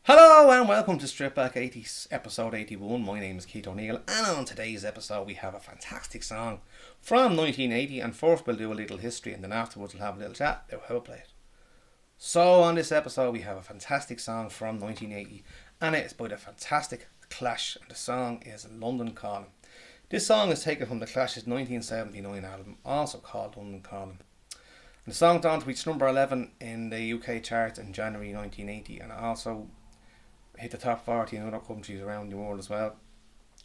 Hello and welcome to Strip Back 80s, episode 81. My name is Keith O'Neill, and on today's episode we have a fantastic song from 1980, and first we'll do a little history and then afterwards we'll have a little chat about how to play it. So on this episode we have a fantastic song from 1980, and it's by the fantastic Clash, and the song is London Calling. This song is taken from the Clash's 1979 album, also called London Calling. And the song went on to reach number 11 in the UK charts in January 1980, and also hit the top 40 in other countries around the world as well.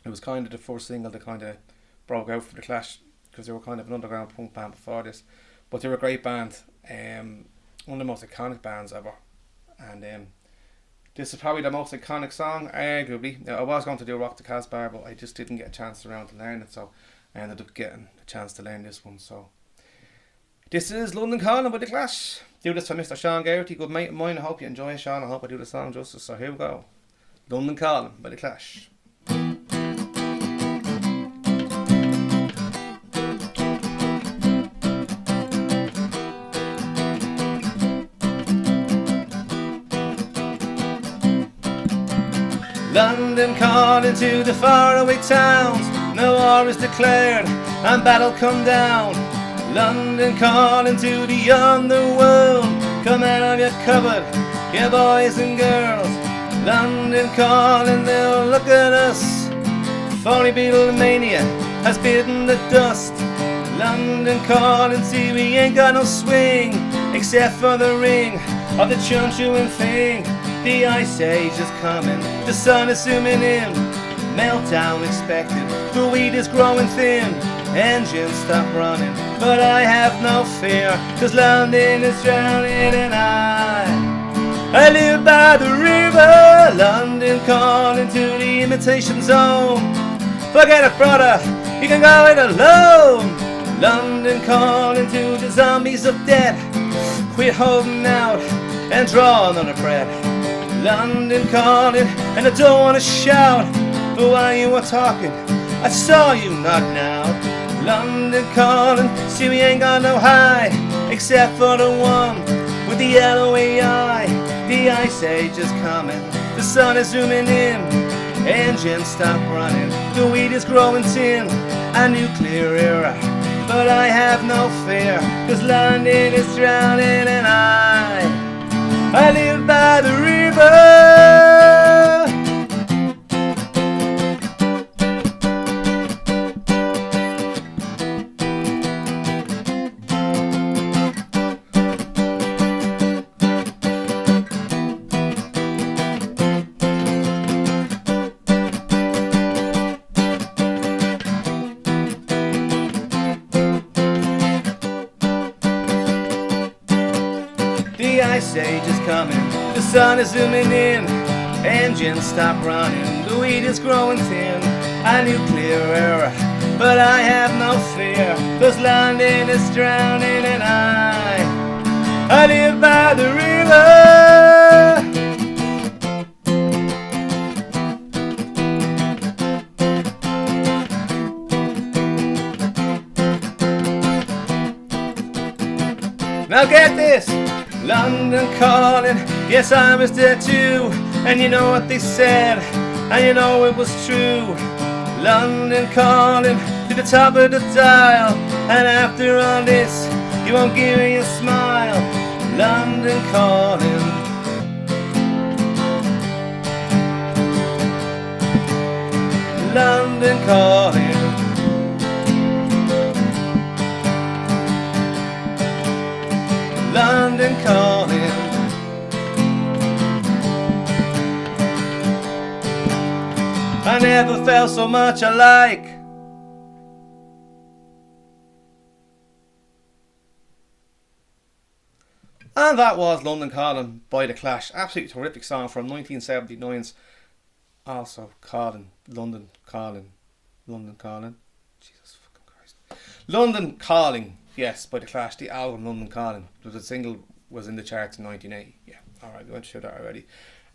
It was kind of the first single that kind of broke out for the Clash, because they were kind of an underground punk band before this, but they were a great band, one of the most iconic bands ever. And this is probably the most iconic song, arguably. Now, I was going to do Rock the Casbah, but I just didn't get a chance around to learn it, so I ended up getting a chance to learn this one. So this is London Calling by the Clash. Do this for Mr. Sean Garrity, good mate of mine. I hope you enjoy it, Sean. I hope I do the song justice. So here we go. London Calling by the Clash. London calling to the faraway towns. No war is declared and battle come down. London calling to the underworld. Come out of your cupboard, you boys and girls. London calling, they'll look at us. Phony Beatlemania has bitten the dust. London calling, see we ain't got no swing, except for the ring of the chun-chewing thing. The ice age is coming, the sun is zooming in. Meltdown expected, the wheat is growing thin. Engines stop running, but I have no fear, 'cause London is drowning and I live by the river. London calling to the imitation zone. Forget it, brother, you can go it alone. London calling to the zombies of death. Quit holding out and draw another breath. London calling, and I don't want to shout, but while you were talking I saw you nodding out. London calling, see we ain't got no high, except for the one with the yellowy eye. The ice age is coming, the sun is zooming in. Engines stop running, the wheat is growing tin. A nuclear era, but I have no fear, 'cause London is drowning and I live by the river. The ice age is coming, the sun is zooming in. Engines stop running, the wheat is growing thin. A nuclear era, but I have no fear, 'cause London is drowning and I live by the river. Now get this! London calling, yes I was there too. And you know what they said, and you know it was true. London calling to the top of the dial, and after all this you won't give me a smile. London calling. London calling. London calling. I never felt so much alike. And that was London Calling by the Clash. Absolutely terrific song from 1979's also Calling. London Calling. London Calling. Jesus fucking Christ. London Calling. Yes, by the Clash, the album London Calling. The single was in the charts in 1980. Yeah, alright, we went through that already.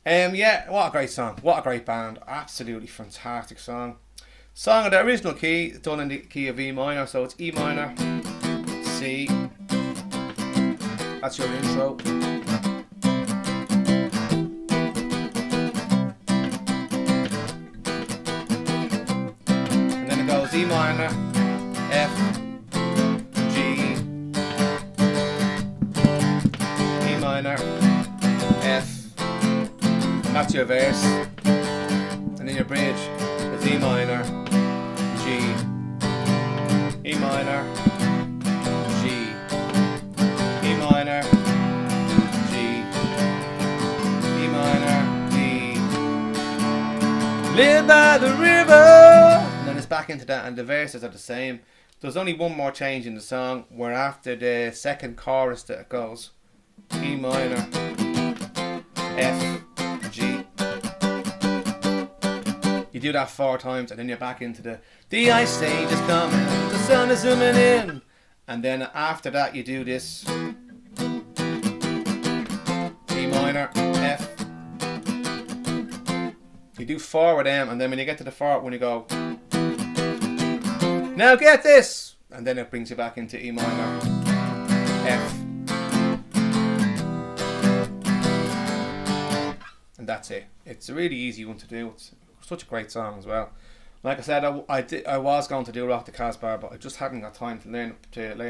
Yeah, what a great song. What a great band. Absolutely fantastic song. Song in the original key, done in the key of E minor, so it's E minor, C. That's your intro. E minor, F, G, E minor, F, and that's your verse. And then your bridge is E minor, G, E minor, G, E minor, G, E minor, D. Live by the river. And then it's back into that, and the verses are the same. There's only one more change in the song, where after the second chorus that it goes E minor, F, G. You do that 4 times, and then you're back into the ice age is coming, the sun is zooming in, and then after that you do this E minor, F. You do 4 with them, and then when you get to the 4th one, you go, now get this, and then it brings you back into E minor, F, and that's it. It's a really easy one to do. It's such a great song as well. Like I said, I was going to do Rock the Casbah, but I just hadn't got time to learn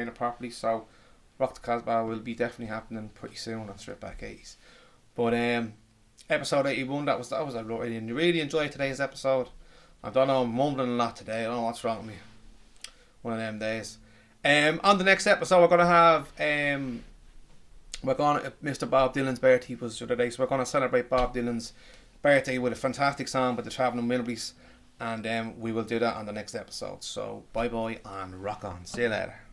it properly. So Rock the Casbah will be definitely happening pretty soon on Stripback 80s. But episode 81, that was I really enjoyed today's episode. I don't know, I'm mumbling a lot today. I don't know what's wrong with me. One of them days. On the next episode, we're gonna have Mr. Bob Dylan's birthday was the other day, so we're gonna celebrate Bob Dylan's birthday with a fantastic song by the Travelling Wilburys, and we will do that on the next episode. So bye bye and rock on. See you later.